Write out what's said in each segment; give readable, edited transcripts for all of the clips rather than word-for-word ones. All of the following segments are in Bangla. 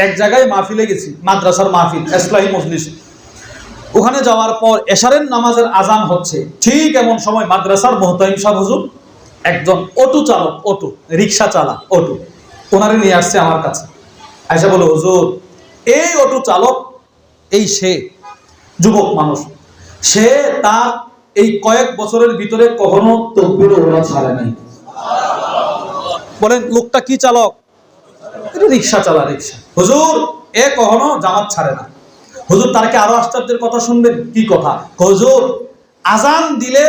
এক জায়গায় মাহফিলে গেছি, মাদ্রাসার মাহফিল, ইসলাহি মজলিস। ওখানে যাওয়ার পর এশারের নামাজের আজান হচ্ছে, ঠিক এমন সময় মাদ্রাসার মুহতামিম সাহেব হুজুর একজন অটো চালক, অটো রিক্সা চালা, অটো, ওনারে নিয়ে আসছে আমার কাছে। আয়সা বলে, হুজুর এই অটো চালক, এই সে যুবক মানুষ, সে তার এই কয়েক বছরের ভিতরে কখনো তাকবীর ওরা ছাড়ে নাই। বলেন লোকটা কি চালক? রিক্সা চালা, রিক্সা। হুজুর এ কখনো জামাত ছাড়ে না। হুজুর তারকে আরো আশ্চর্যের কথা শুনবেন। কি কথা? হুজুর আজান দিলে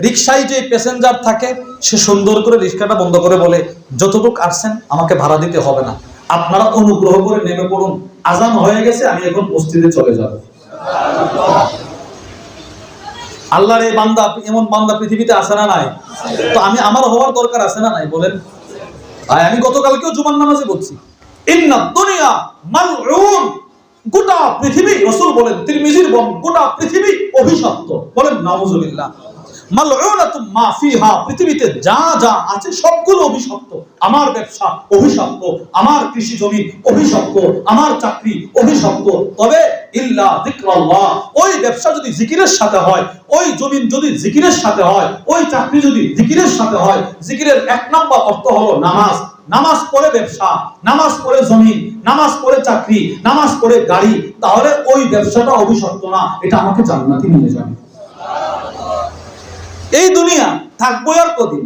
রিক্সায় যে প্যাসেঞ্জার থাকে সে সুন্দর করে রিক্সাটা বন্ধ করে বলে, যতটুকু আসছেন আমাকে ভাড়া দিতে হবে না, আপনারা অনুগ্রহ করে নেমে পড়ুন, আজান হয়ে গেছে, আমি এখন মসজিদে চলে যাব। আল্লাহর এই বান্দা, এমন বান্দা পৃথিবীতে আছে না নাই? তো আমি আমার হওয়ার দরকার আছে না নাই বলেন? আমি গতকালকেও জুমার নামাজে বলছি, ইন্না দুনিয়া মালউন, গোটা পৃথিবী, রাসূল বলেন, তিরমিজির বর্ণনা, গোটা পৃথিবী অভিশপ্ত। বলেন নাউজুবিল্লাহ। মালউনাতুম মা ফিহা, পৃথিবীতে যা যা আছে সবগুলো অভিশপ্ত। আমার ব্যবসা অভিশপ্ত, আমার কৃষি জমি অভিশপ্ত, আমার চাকরি অভিশপ্ত, তবে ইল্লা যিকরাল্লাহ, ওই ব্যবসা যদি জিকিরের সাথে হয়, ওই জমিন যদি জিকিরের সাথে হয়, ওই চাকরি যদি জিকিরের সাথে হয়, জিকিরের এক নম্বর অর্থ হলো নামাজ। নামাজ পড়ে ব্যবসা, নামাজ পড়ে জমি, নামাজ পড়ে চাকরি, নামাজ পড়ে গাড়ি, তাহলে ওই ব্যবসাটা অভিশপ্ত না, এটা আমাকে জান্নাতে নিয়ে যাবে। এই দুনিয়া থাকবো আর কদিন?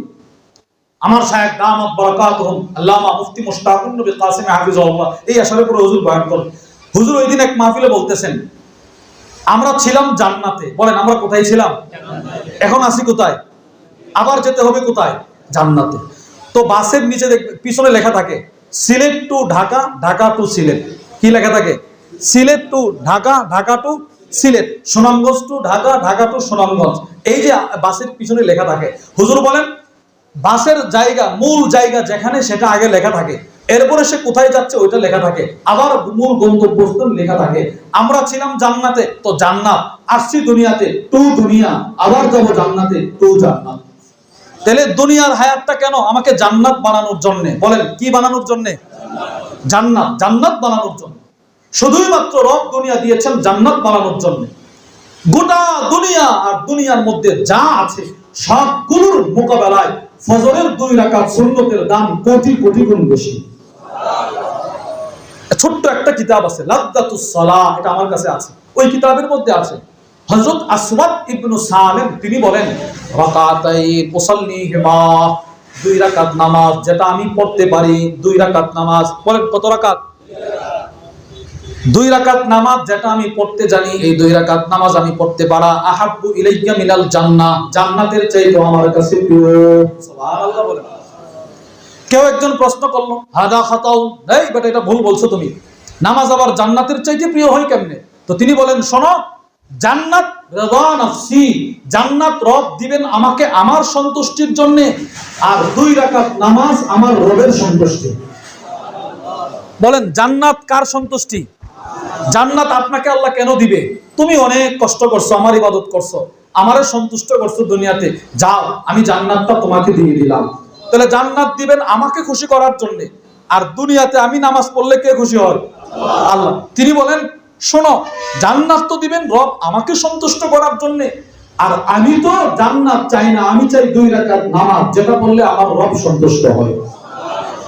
আমার শায়েখ দামাত বারাকাতুহুম আল্লামা মুফতি মুশতাকুন নবী কাসিম হাফিজাহুল্লাহ এই আশারে পুরো হুজুর বয়ান করেন। হুজুর ওই দিন এক মাহফিলে বলতেছেন, আমরা ছিলাম জান্নাতে। বলেন আমরা কোথায় ছিলাম? এখন আছি কোথায়? আবার যেতে হবে কোথায়? জান্নাতে। তো বাসের নিচে পিছনে লেখা থাকে সিলেট টু ঢাকা, ঢাকা টু সিলেট। কি লেখা থাকে? Sylhet to Dhaka, Dhaka to Sylhet, Sunamganj to Dhaka, Dhaka to Sunamganj. এই যে বাসের পিছনে লেখা থাকে, হুজুর বলেন বাসের জায়গা, মূল জায়গা যেখানে, সেটা আগে লেখা থাকে, এরপরে সে কোথায় যাচ্ছে ওইটা লেখা থাকে, আবার মূল গন্তব্যস্থল লেখা থাকে। আমরা ছিলাম জান্নাতে, তো জান্নাত, আসছি দুনিয়াতে, টু দুনিয়া, আবার যাবো জান্নাতে, টু জান্নাত। তাহলে দুনিয়ার হায়াতটা কেন? আমাকে জান্নাত বানানোর জন্য। বলেন কি বানানোর জন্য? জান্নাত, জান্নাত বানানোর জন্য। শুধুই মাত্র রব দুনিয়া দিয়েছেন জান্নাত বানানোর জন্য। গোটা দুনিয়া আর দুনিয়ার মধ্যে যা আছে সবগুলোর মোকাবেলায় ফজরের 2 রাকাত সুন্নতের দাম কোটি কোটি গুণ বেশি। ছোট্ট একটা কিতাব আছে লাযযাতুস সালাহ, এটা আমার কাছে আছে। ওই কিতাবের মধ্যে আছে হযরত আসওয়াদ ইবনে সালেম, তিনি বলেন রাকাতাইন উসাল্লিহিমা, 2 রাকাত নামাজ যেটা আমি পড়তে পারি, 2 রাকাত নামাজ। বলেন কত রাকাত? 2 রাকাত নামাজ যেটা আমি পড়তে জানি, এই 2 রাকাত নামাজ আমি পড়তে পারা, আহাব্বু ইলাইয়া মিনাল জান্নাহ, জান্নাতের চাইতে আমার কাছে প্রিয়। সুবহানাল্লাহ বলেন। কেউ একজন প্রশ্ন করলো, হাদা খাতাউন, এই বেটা এটা ভুল বলছো তুমি, নামাজ আবার জান্নাতের চাইতে প্রিয় হয় কেমনে? তো তিনি বলেন, শোনো, জান্নাত রিদা নফসি, জান্নাত রব দিবেন আমাকে আমার সন্তুষ্টির জন্য, আর 2 রাকাত নামাজ আমার রবের সন্তুষ্টি। বলেন জান্নাত কার সন্তুষ্টি? জান্নাত আপনাকে আল্লাহ কেন দিবে? তুমি অনেক কষ্ট করছো, আমার ইবাদত করছো, আমারে সন্তুষ্ট করছো দুনিয়াতে, যাও আমি জান্নাতটা তোমাকে দিয়ে দিলাম। তাহলে জান্নাত দিবেন আমাকে খুশি করার জন্য, আর দুনিয়াতে আমি নামাজ পড়লে কে খুশি হয়? আল্লাহ। তিনি বলেন, শোনো, জান্নাত তো দিবেন রব আমাকে সন্তুষ্ট করার জন্য, আর আমি তো জান্নাত চাই না, আমি চাই 2 রাকাত নামাজ যেটা পড়লে আমার রব সন্তুষ্ট হয়।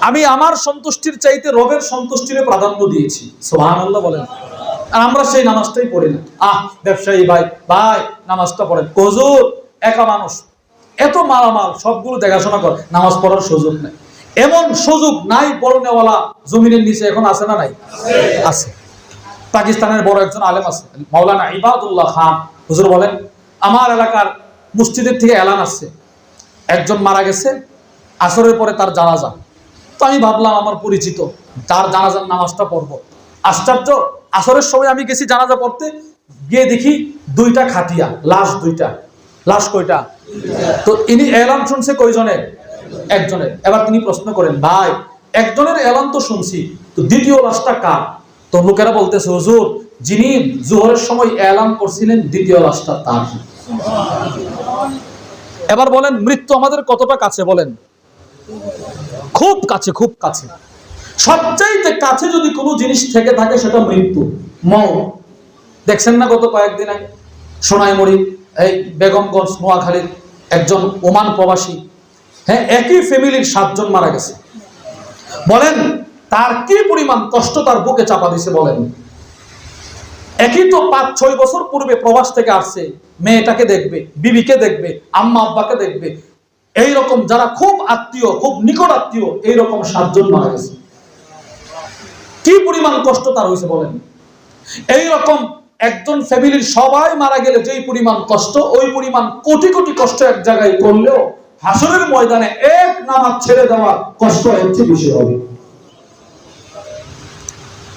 আমি আমার সন্তুষ্টির চাইতে রবের সন্তুষ্টিরে প্রাধান্য দিয়েছি। সুবহানাল্লাহ বলেন। আর আমরা সেই নামাজটাই পড়ি না। ব্যবসায়ী ভাই, ভাই নামাজটা পড়েন। হুজুর একা মানুষ, এত মালামাল, সবগুলো দেখাশোনা কর, নামাজ পড়ার সুযোগ নেই। এমন সুযোগ নাই পড়নেওয়ালা জমিনের নিচে এখন আছে না নাই? আছে। পাকিস্তানের বড় একজন আলেম আছে, মাওলানা ইবাদুল্লাহ খান। হুজুর বলেন, আমার এলাকার মসজিদের থেকে এলান আসছে, একজন মারা গেছে, আসরের পরে তার জানাজা। তো আমি ভাবলাম আমার পরিচিত, তার জানাজার নামাজটা পড়বো। আশ্চর্য, আসরের সময় আমি গেছি জানাজা পড়তে, গিয়ে দেখি 2টা খাটিয়া, লাশ 2টা। লাশ কয়টা? তো ইনি এলান শুনছে কয়জনের? একজনের। এবার তিনি প্রশ্ন করেন, ভাই একজনের এলান তো শুনছি, তো দ্বিতীয় লাশটা কার? তো লোকেরা বলতেছে, হুজুর যিনি জোহরের সময় এলান করছিলেন, দ্বিতীয় লাশটা তার। এবার বলেন মৃত্যু আমাদের কতটা কাছে? বলেন খুব কাছে, খুব কাছে। সবচাইতে কাছে যদি কোনো জিনিস থেকে থাকে সেটা মৃত্যু, মওত। দেখছেন না গত কয়েকদিন আগে সোনাইমুড়ি এই বেগমগঞ্জ নোয়াখালীর একজন ওমান প্রবাসী, হ্যাঁ, একই ফ্যামিলির 7 জন মারা গেছে। বলেন তার কি পরিমাণ কষ্ট তার বুকে চাপা দিছে বলেন। একই তো 5-6 বছর পূর্বে প্রবাস থেকে আসছে, মেয়েটাকে দেখবে, বিবিকে দেখবে, আম্মা আব্বাকে দেখবে, এইরকম যারা খুব আত্মীয়, খুব নিকট আত্মীয়, এইরকম 7 জন মারা গেছে। কি পরিমাণ কষ্ট তার হয়েছে বলেন। এইরকম একজন ফ্যামিলির সবাই মারা গেলে যেই পরিমাণ কষ্ট, ওই পরিমাণ কোটি কোটি কষ্ট এক জায়গায় করলেও হাসরের ময়দানে এক নামাজ ছেড়ে দেওয়ার কষ্ট হচ্ছে বেশি হবে।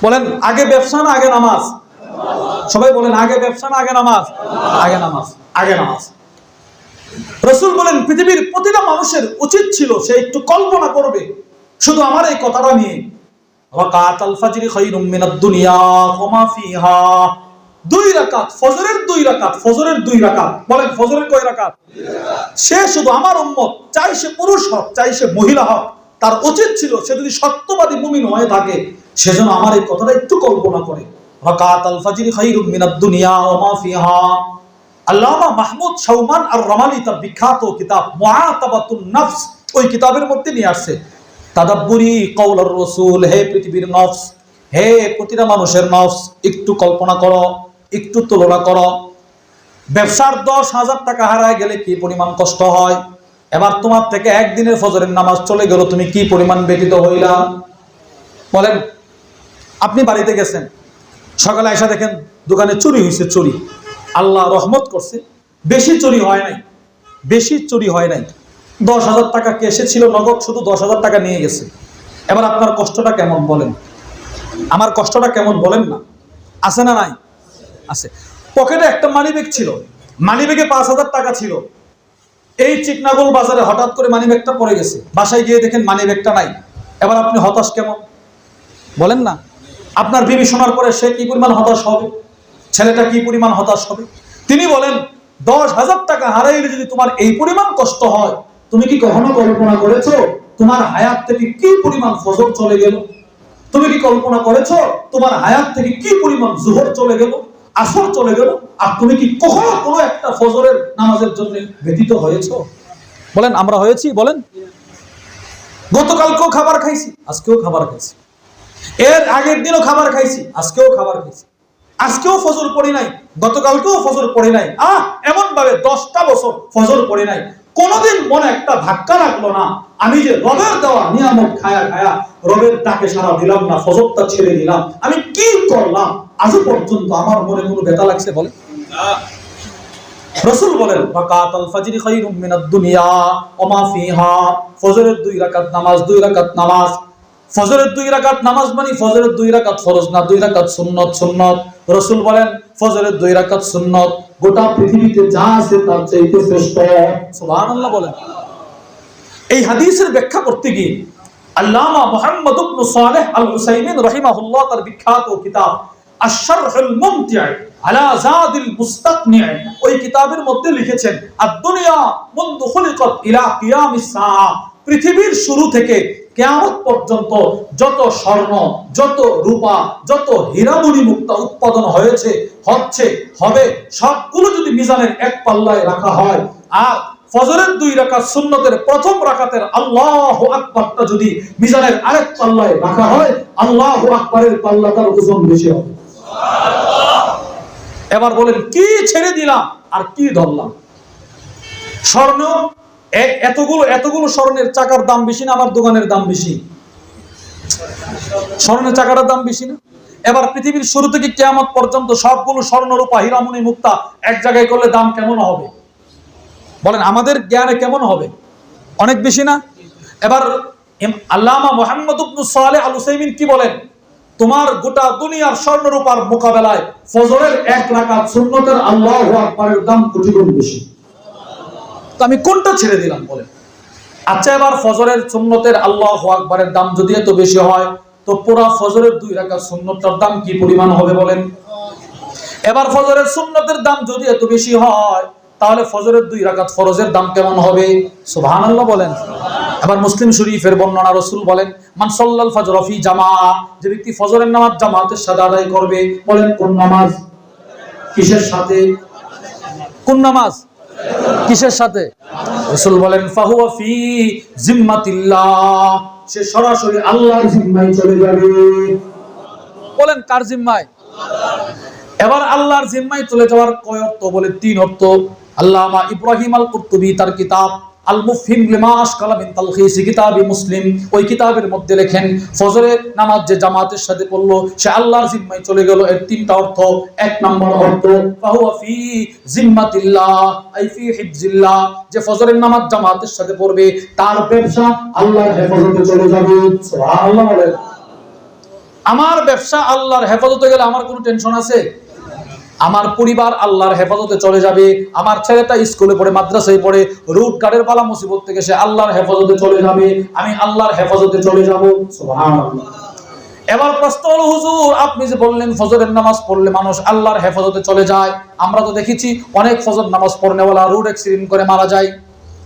বলেন আগে ব্যবসা না আগে নামাজ? সবাই বলেন আগে ব্যবসা না আগে নামাজ? আগে নামাজ, আগে নামাজ। রাসূল বলেন পৃথিবীর প্রতিটা মানুষের উচিত ছিল সে একটু কল্পনা করবে শুধু আমার এই কথাটা নিয়ে, রাকাতুল ফাজরি খায়রুম মিনাদ দুনিয়া ওয়া মা ফিহা। 2 রাকাত ফজরের 2 রাকাত, ফজরের 2 রাকাত। বলেন ফজরের কয় রাকাত? সে শুধু আমার উম্মত, চাই সে পুরুষ হোক চাই সে মহিলা হোক, তার উচিত ছিল সে যদি সত্যবাদী মুমিন হয়ে থাকে সেজন্য আমার এই কথাটা একটু কল্পনা করে। রাকাতুল ফাজরি খায়রুম মিনাদ দুনিয়া ওয়া মা ফিহা। আল্লামা মাহমুদ শাওমান আর রমালি তার বিখ্যাত কিতাব মুআতাবাতুন নফস, ওই কিতাবের মধ্যে নিয়ে আসছে তাদাব্বুরি কওলার রাসূল। হে পৃথিবীর নফস, হে প্রতিটা মানুষের নফস, একটু কল্পনা করো, একটু তুলনা করো। ব্যবসার 10,000 টাকা হারায় গেলে কি পরিমাণ কষ্ট হয়। এবার তোমার থেকে একদিনের ফজরের নামাজ চলে গেল, তুমি কি পরিমাণ ব্যথিত হইলা। বলেন আপনি বাড়িতে গেছেন, সকালে এসে দেখেন দোকানে চুরি হয়েছে। চুরি আল্লাহ রহমত করছে, বেশি চুরি হয় নাই, বেশি চুরি হয় নাই। 10,000 টাকা কেসে ছিল নগদ, শুধু 10,000 টাকা নিয়ে গেছে। এবার আপনার কষ্টটা কেমন বলেন, আমার কষ্টটা কেমন বলেন না? আছে না নাই? আছে। পকেটে একটা মানিব্যাগ ছিল, মানিব্যাগে 5,000 টাকা ছিল। এই চিকনাগোল বাজারে হঠাৎ করে মানিব্যাগটা পড়ে গেছে, বাসায় গিয়ে দেখেন মানিব্যাগটা নাই। এবার আপনি হতাশ কেমন বলেন না? আপনার বিবি শোনার পরে সে কি পরিমাণ হতাশ হবে, ছেলেটা কি পরিমাণ হতাশ হবে। তিনি বলেন 10,000 টাকা হারাইলে যদি তোমার এই পরিমাণ কষ্ট হয়, তুমি কি কখনো কল্পনা করেছো তোমার হায়াত থেকে কি পরিমাণ ফজর চলে গেল? তুমি কি কল্পনা করেছো তোমার হায়াত থেকে কি পরিমাণ জোহর চলে গেল, আসর চলে গেল? আর তুমি কি কখনো কোনো একটা ফজরের নামাজের জন্য ব্যতীত হয়েছো? বলেন আমরা হয়েছি? বলেন গতকালকেও খাবার খাইছি, আজকেও খাবার খাইছি, এর আগের দিনও খাবার খাইছি, আজকেও খাবার খাইছি, আজকেও ফজর পড়ি নাই, গতকালকেও ফজর পড়ি নাই। এমন ভাবে 10টা বছর ফজর পড়ি নাই। কোনদিন মনে একটা ধাক্কা লাগলো না আমি যে রবের দেওয়া নিয়ামত খায়া খায়া রবের ডাকে সাড়া দিলাম না, ফজরটা ছেড়ে দিলাম, আমি কি করলাম? আজও পর্যন্ত আমার মনে কোনো ব্যথা লাগছে বলে? রাসূল বলেন রাকাতুল ফাজরি খায়রুম মিনাদ দুনিয়া ওয়া মা ফিহা। ফজরের 2 রাকাত নামাজ, 2 রাকাত নামাজ। ফজরের 2 রাকাত নামাজ মানে ফজরের 2 রাকাত ফরজ না, 2 রাকাত সুন্নত। সুন্নত রাসূল বলেন ফজরের 2 রাকাত সুন্নত গোটা পৃথিবীতে যা আছে তার চাইতে শ্রেষ্ঠ। সুবহানাল্লাহ বলেন। এই হাদিসের ব্যাখ্যা করতে গিয়ে আল্লামা মুহাম্মদ ইবনে সালেহ আল উসাইমিন রাহিমাহুল্লাহ তার বিখ্যাত কিতাব আশ-শারহুল মুমতি' আলা যাদিল মুস্তাকনি' ওই কিতাবের মধ্যে লিখেছেন আদ-দুনিয়া মুনযু খুলিকাত ইলা কিয়ামিস সাআ। পৃথিবীর শুরু থেকে কিয়ামত পর্যন্ত যত স্বর্ণ, যত রূপা, যত হীরামণি মুক্তা উৎপাদন হয়েছে, হচ্ছে, হবে, সবগুলো যদি মিজানের এক পাল্লায় রাখা হয় আর ফজরের 2 রাকাত সুন্নতের প্রথম রাকাতের আল্লাহু আকবারটা যদি মিজানের আরেক পাল্লায় রাখা হয়, আল্লাহু আকবারের পাল্লাটার ওজন বেশি হবে। সুবহানাল্লাহ। এবার বলেন কি ছেড়ে দিলাম আর কি ধরলাম? স্বর্ণ, এতগুলো স্বর্ণের চাকার দাম বেশি না আমার দোকানের দাম বেশি? স্বর্ণের চাকাটার দাম বেশি না? এবার পৃথিবীর শুরু থেকে কিয়ামত পর্যন্ত সবগুলো স্বর্ণ রূপা হীরামণি মুক্তা এক জায়গায় করলে দাম কেমন হবে বলেন? আমাদের জ্ঞানে কেমন হবে? অনেক বেশি না? এবার আল্লামা মুহাম্মদ ইবনে সালেহ আল উসাইমিন কি বলেন? তোমার গোটা দুনিয়ার স্বর্ণ রূপার মোকাবেলায় ফজরের 1 রাকাত সুন্নতের আল্লাহু আকবারের দাম কোটি গুণ বেশি। তো আমি কোনটা ছেড়ে দিলাম বলেন? আচ্ছা এবার ফজরের সুন্নতের আল্লাহু আকবারের দাম যদি এত বেশি হয় তো পুরা ফজরের 2 রাকাত সুন্নতটার দাম কি পরিমাণ হবে বলেন? এবার ফজরের সুন্নতের দাম যদি এত বেশি হয় তাহলে ফজরের 2 রাকাত ফরজের দাম কেমন হবে? সুবহানাল্লাহ বলেন। আবার মুসলিম শরীফের বর্ণনা, রাসূল বলেন মান সাল্লাল ফজর ফি জামাআ, যে ব্যক্তি ফজরের নামাজ জামাতের সাথে আদায় করবে, বলেন কোন নামাজ? কিসের সাথে? কোন নামাজ? কিসের সাথে? রাসূল বলেন ফাহুয়া ফি জিম্মাতিল্লাহ, সে সরাসরি আল্লাহর জিম্মায় চলে যাবে। বলেন কার জিম্মায়? এবার আল্লাহর জিম্মায় চলে যাওয়ার কয় অর্থ? বলে তিন অর্থ। আল্লামা ইব্রাহিম আল কুরতুবী তার কিতাব আল মুফহিম লিমা আশকালা মিন তালখিস কিতাবি মুসলিম, ওই কিতাবের মধ্যে লেখেন ফজরের নামাজ যে জামাতের সাথে পড়লো সে আল্লাহর জিম্মায় চলে গেল। এর তিনটা অর্থ। এক নম্বর অর্থ ফাহুয়া ফি জিম্মাতিল্লাহ আই ফি হিফজিল্লাহ, যে ফজরের নামাজ জামাতের সাথে পড়বে তার ব্যবসা আল্লাহর হেফাজতে চলে যাবে। সুবহানাল্লাহ বলেন। আমার ব্যবসা আল্লাহর হেফাজতে গেলে আমার কোনো টেনশন আছে? আমার পরিবার আল্লাহর হেফাজতে চলে যাবে। আমার ছেলেটা স্কুলে পড়ে, মাদ্রাসায় পড়ে, রুট গার্ডের বালা মুসিবত থেকে সে আল্লাহর হেফাজতে চলে যাবে, আমি আল্লাহর হেফাজতে চলে যাব। সুবহানাল্লাহ। এবার প্রশ্ন হলো হুজুর আপনি যে বললেন ফজরের নামাজ পড়লে মানুষ আল্লাহর হেফাজতে চলে যায়, আমরা তো দেখেছি অনেক ফজর নামাজ পড়নেওয়ালা রোড অ্যাক্সিডেন্ট করে মারা যায়।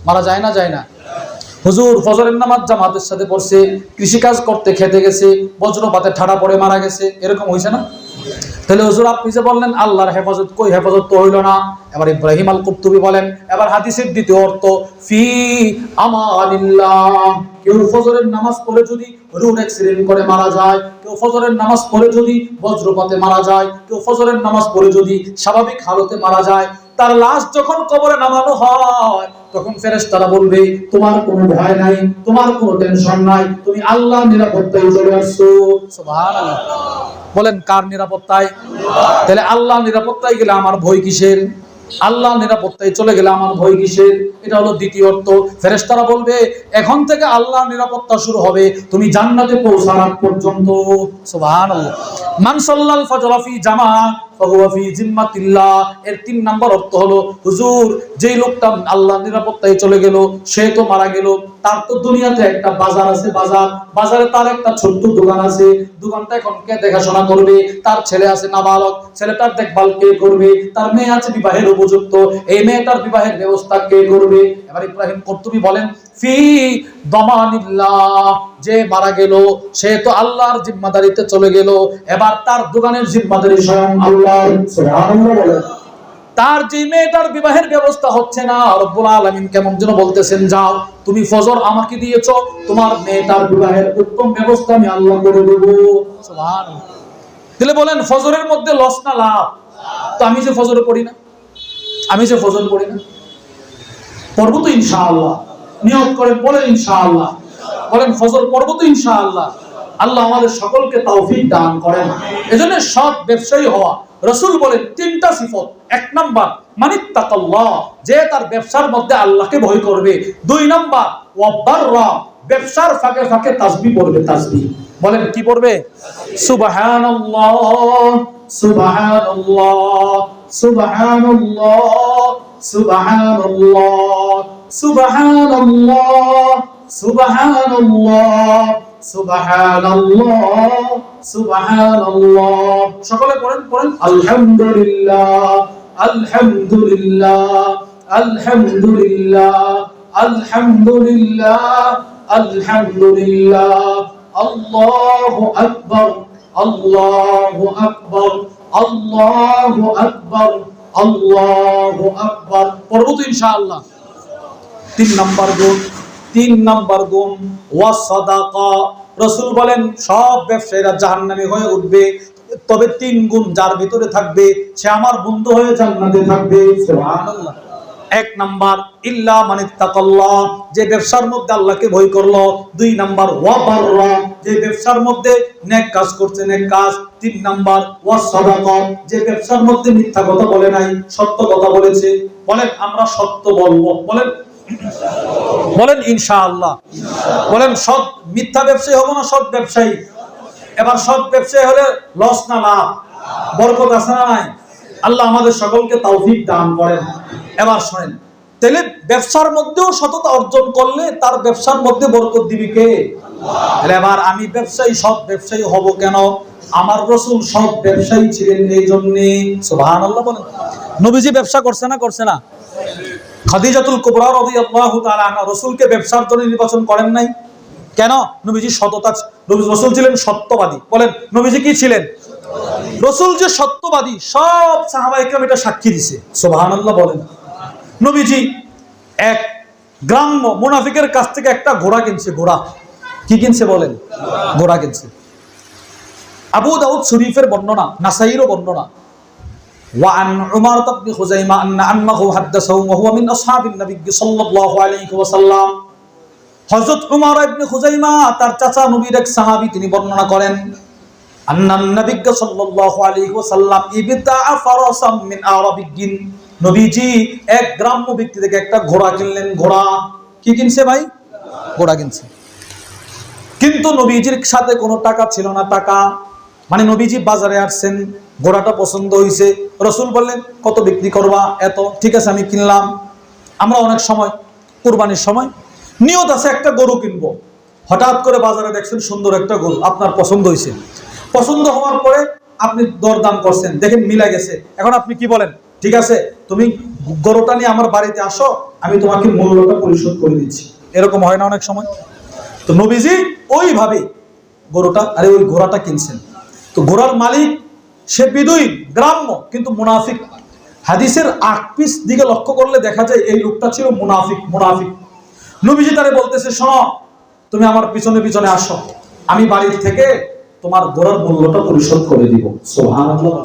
মারা যায় না? যায় না? হুজুর ফজরের নামাজ জামাতের সাথে পড়ছে, কৃষিকাজ করতে খেতে গেছে, বজ্রপাতে ঠাড়া পড়ে মারা গেছে, এরকম হয়েছে না? তাহলে হুজুর আপনি যে বললেন আল্লাহর হেফাজত, কই হেফাজত তো হইল না। এবার ইব্রাহিম আল কুরতুবী বলেন, এবার হাদিসের দ্বিতীয় অর্থ ফি আমানিল্লাহ, কেউ ফজরের নামাজ পড়ে যদি রোড অ্যাক্সিডেন্ট করে মারা যায়, কেউ ফজরের নামাজ পড়ে যদি বজ্রপাতে মারা যায়, কেউ ফজরের নামাজ পড়ে যদি স্বাভাবিক হালতে মারা যায়, তার লাশ যখন কবরে নামানো হয় তখন ফেরেশতারা বলবে তোমার কোনো ভয় নাই, তোমার কোনো টেনশন নাই, তুমি আল্লাহর নিরাপত্তায় চলে আসছো। সুবহানাল্লাহ। বলেন কার নিরাপত্তায়? তাহলে আল্লাহর নিরাপত্তায় গেলে আমার ভয় কিসের? আল্লাহর নিরাপত্তায় চলে গেলে আমার ভয় কিসের? এটা হলো দ্বিতীয় অর্থ। ফেরেশতারা বলবে এখন থেকে আল্লাহর নিরাপত্তা শুরু হবে তুমি জান্নাতে পৌঁছার আগ পর্যন্ত। সুবহানাল্লাহ। মান সাল্লাল ফজর ফি জামাআ ফাহুয়া ফি জিম্মাতিল্লাহ, এর তিন নাম্বার অর্থ হলো হুজুর যেই লোকটা আল্লাহর নিরাপত্তায় চলে গেল সে তো মারা গেল, তার তো দুনিয়াতে একটা বাজার আছে, বাজারে তার একটা ছোট্ট দোকান আছে, দোকানটা এখন কে দেখাশোনা করবে? তার ছেলে আছে নাবালক, ছেলেটার দেখভাল কে করবে? তার মেয়ে আছে বিবাহের উপযুক্ত, এই মেয়েটার বিবাহের ব্যবস্থা কে করবে? এবার ইব্রাহিম কুরতুবী বলেন ফি দমানিল্লাহ, যে মারা গেল সে তো আল্লাহর জিম্মাদারিতে চলে গেল, এবার তার দোকানের জিম্মাদারি স্বয়ং আল্লাহ। সুবহানাল্লাহ বলেন। তার যে মেয়েটার বিবাহের ব্যবস্থা হচ্ছে না, রব্বুল আলামিন কেমন যেন বলতেছেন যাও তুমি ফজর আমাকে দিয়েছো, তোমার মেয়েটার বিবাহের উত্তম ব্যবস্থা আমি আল্লাহ করে দেব। সুবহানাল্লাহ। তাহলে বলেন ফজরের মধ্যে লস না লাভ? তো আমি যে ফজর পড়ি না, পড়বো তো ইনশাআল্লাহ, নিয়ত করেন, বলেন ইনশাআল্লাহ, বলেন ফজর পড়বো তো ইনশাআল্লাহ। আল্লাহ আমাদের সকলকে তৌফিক দান করেন। এজন্য সৎ ব্যবসায়ী হওয়া, রাসূল বলেন তিনটা সিফত। এক নাম্বার মানিত্তাকাল্লাহ, যে তার ব্যবসার মধ্যে আল্লাহকে ভয় করবে। দুই নাম্বার ওয়াবাররা, ব্যবসার ফাঁকে ফাঁকে তাসবিহ পড়বে। তাসবিহ বলেন কি পড়বে? সুবহানাল্লাহ সুবহানাল্লাহ সুবহানাল্লাহ সুবহানাল্লাহ সুবহানাল্লাহ সুবহানাল্লাহ সুবহানাল্লাহ সুবহানাল্লাহ। সকলে পড়েন আলহামদুলিল্লাহ আলহামদুলিল্লাহ আলহামদুলিল্লাহ আলহামদুলিল্লাহ আলহামদুলিল্লাহ আল্লাহু আকবার আল্লাহু আকবার আল্লাহু আকবার আল্লাহু আকবার। পড়বো তো ইনশাআল্লাহ। তিন নাম্বার গুণ ওয়া সাদাকা, রাসূল বলেন সব ব্যবসায়ীরা জাহান্নামী হয়ে উঠবে, তবে তিন গুণ যার ভিতরে থাকবে সে আমার বন্ধু হয়ে জান্নাতে থাকবে। সুবহানাল্লাহ। এক নাম্বার ইল্লা মানিত্তাকাল্লাহ, যে ব্যবসার মধ্যে আল্লাহকে ভয় করলো। দুই নাম্বার ওয়া বাররা, যে ব্যবসার মধ্যে নেক কাজ করছে, নেক কাজ। তিন নাম্বার ওয়া সাদাকা, যে ব্যবসার মধ্যে মিথ্যা কথা বলে নাই, সত্য কথা বলেছে। বলেন আমরা সত্য বলবো, বলেন ইনশাআল্লাহ। বলেন সৎ মিথ্যা ব্যবসায়ী হবো না সৎ ব্যবসায়ী? এবার সৎ ব্যবসায়ী হলে লস না লাভ? বরকত আছে না নাই? আল্লাহ আমাদের সকলকে তৌফিক দান করেন। এবার শুনেন, তাহলে ব্যবসার মধ্যেও সততা অর্জন করলে তার ব্যবসার মধ্যে বরকত দিবে কে? আল্লাহ। এবার আমি ব্যবসায়ী, সৎ ব্যবসায়ী হব কেন? আমার রাসূল সৎ ব্যবসায়ী ছিলেন এই জন্য। সুবহানাল্লাহ বলেন। নবীজি ব্যবসা করছে না? খাদিজাতুল কুবরা রাদিয়াল্লাহু তাআলা আনহা রাসূলকে ব্যবসার জন্য নির্বাচন করেন নাই কেন? নবীজি সততা, রাসূল ছিলেন সত্যবাদী। বলেন নবীজি কি ছিলেন? রাসূল যে সত্যবাদী সব সাহাবায়ে কেরাম এটা সাক্ষী দিয়েছে। সুবহানাল্লাহ বলেন। নবীজি এক গ্রাম্য মুনাফিকের কাছ থেকে একটা ঘোড়া কিনছে। ঘোড়া কি কিনছে বলেন? ঘোড়া কিনছে। আবু দাউদ শরীফের বর্ণনা, নাসাইরও বর্ণনা। وعن عمارة بن خزيمة أنه حدثه وهو من أصحاب النبي صلى الله عليه وسلم হযরত উমারা ইবনে খুজাইমা তার চাচা নবীর এক সাহাবী তিনি বর্ণনা করেন আন্নান নবী সাল্লাল্লাহু আলাইহি ওয়াসাল্লাম ইবতাআ ফারাসাম মিন আরাবিয়্যিন নবীজি এক গ্রাম্য ব্যক্তি থেকে একটা ঘোড়া কিনলেন। ঘোড়া কি কিনছে ভাই? ঘোড়া কিনছে। কিন্তু নবীজির সাথে কোনো টাকা ছিল না। টাকা মানে নবীজি বাজারে আসছেন, ঘোড়াটা পছন্দ হয়েছে, রাসূল বললেন কত বিক্রি করবা? এত। ঠিক আছে আমি কিনলাম। আমরা অনেক সময় কুরবানির সময় নিয়ত আছে একটা গরু কিনবো, হঠাৎ করে বাজারে দেখছেন সুন্দর একটা গরু আপনার পছন্দ হয়েছে। পছন্দ হওয়ার পরে আপনি দরদাম করছেন, দেখেন মিলা গেছে। এখন আপনি কি বলেন? ঠিক আছে তুমি গরুটা নিয়ে আমার বাড়িতে আসো, আমি তোমাকে মূল্যটা পরিশোধ করে দিচ্ছি। এরকম হয় না অনেক সময়? তো নবীজি ওইভাবে গরুটা ওই ঘোড়াটা কিনছেন। তো ঘোড়ার মালিক সে বিদুই গ্রাম্য কিন্তু মুনাফিক। হাদিসের 8 পিস দিকে লক্ষ্য করলে দেখা যায় এই লোকটা ছিল মুনাফিক। নবীজি তারে বলতেছে শোনো তুমি আমার পিছনে পিছনে আসো, আমি বাড়ি থেকে তোমার ঘোড়ার মূল্যটা পরিশোধ করে দিব। সুবহানাল্লাহ।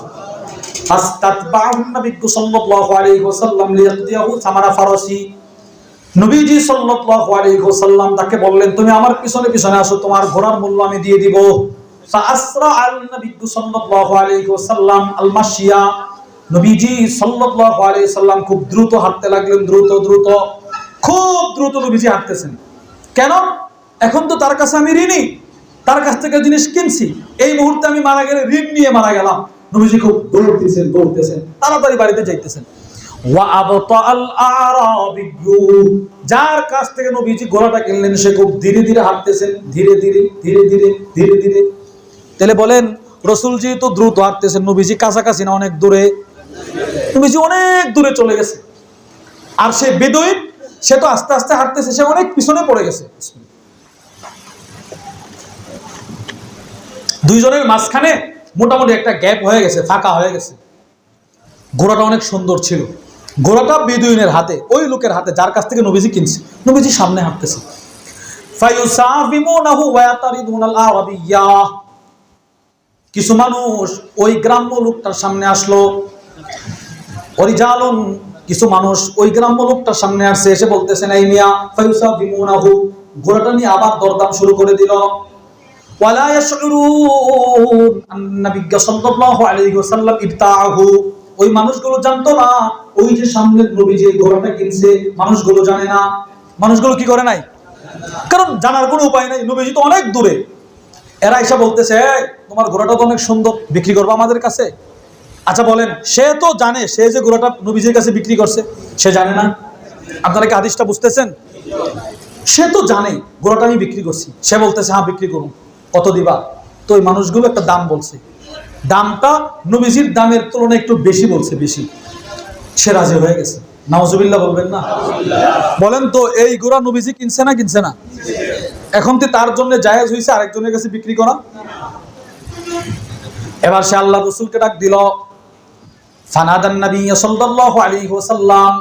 ফাস্তাতবাহুন নবী সাল্লাল্লাহু আলাইহি ওয়াসাল্লাম লিয়াকদিয়াহু সামারা ফারাসি। নবীজি সাল্লাল্লাহু আলাইহি ওয়াসাল্লাম তাকে বললেন তুমি আমার পিছনে পিছনে আসো, তোমার ঘোড়ার মূল্য আমি দিয়ে দিব। ফাআসরা আল নবী সাল্লাল্লাহু আলাইহি ওয়াসাল্লাম আল মাশিয়া। নবীজি সাল্লাল্লাহু আলাইহি ওয়াসাল্লাম খুব দ্রুত হাঁটতে লাগলেন। খুব দ্রুত নবীজি হাঁটতেছেন। কেন? এখন তো তার কাছে আমি ঋণী, তার কাছ থেকে জিনিস কিনছি, এই মুহূর্তে আমি মারা গেলে ঋণ নিয়ে মারা গেলাম। নবীজি খুব দৌড়তেছেন, তাড়াতাড়ি বাড়িতে যাইতেছেন। ওয়া আবতাআল আরাবিয়্যু, যার কাছ থেকে নবীজি ঘোড়াটা কিনলেন সে খুব ধীরে ধীরে হাঁটতেছেন, ধীরে ধীরে। তাহলে বলেন রাসূলজি তো দ্রুত হাঁটতেছেন, নবীজি কাছাকাছি না অনেক দূরে? নবীজি অনেক দূরে চলে গেছে। আর সে বেদুইন সে তো আস্তে আস্তে হাঁটতেছে, সে অনেক পিছনে পড়ে গেছে। দুইজনের মাঝখানে মোটামুটি একটা গ্যাপ হয়ে গেছে, ফাঁকা হয়ে গেছে। ঘোড়াটা অনেক সুন্দর ছিল। ঘোড়াটা বেদুইনের হাতে, ওই লোকের হাতে যার কাছ থেকে নবীজি কিনছে। নবীজি সামনে হাঁটতেছে। ফায়ুসাফিমুনাহু ওয়া ইয়াতারিদুনাল আরাবিয়্যা। কিছু মানুষ ওই গ্রাম্য লোকটার সামনে আসলো। ওরিজালুন, কিছু মানুষ ওই গ্রাম্য লোকটার সামনে আসছে, এসে বলতেছেন এই মিয়া ফায়ুসাফিমুনাহু, ঘোড়াটা নিয়ে আবার দরদাম শুরু করে দিল। ওয়ালা ইয়াশউরুন আন-নবী সাল্লাল্লাহু আলাইহি ওয়াসাল্লাম ইবতাআহু। ওই মানুষগুলো জানতো না ওই যে সামনের নবী যে ঘোড়াটা কিনছে, মানুষগুলো জানে না। মানুষগুলো কি করে নাই? কারণ জানার কোনো উপায় নাই, নবীজি তো অনেক দূরে। এরা এসে বলতেছে তোমার ঘোড়াটা তো অনেক সুন্দর, বিক্রি করবো আমাদের কাছে? আচ্ছা বলেন, সে তো জানে সে যে ঘোড়াটা নবীজির কাছে বিক্রি করছে, সে জানে না? আপনারা কি হাদিসটা বুঝতেছেন? সে তো জানে ঘোড়াটা আমি বিক্রি করছি, সে বলতেছে হ্যাঁ বিক্রি করুন, কত দিবা? তো ওই মানুষগুলো একটা দাম বলছে, দামটা নবীজির দামের তুলনায় একটু বেশি বলছে, বেশি। সে রাজি হয়ে গেছে। নাউজুবিল্লাহ বলবেন না? বলেন তো এই ঘোড়া নবীজি কিনছে না কিনছে না? এখন তো তার জন্য জায়েজ হয়েছে আরেকজনের কাছে বিক্রি করা। এবার সে আল্লাহ রাসূলকে ডাক দিল। ফানাদান নবী সাল্লাল্লাহু আলাইহি ওয়াসাল্লাম।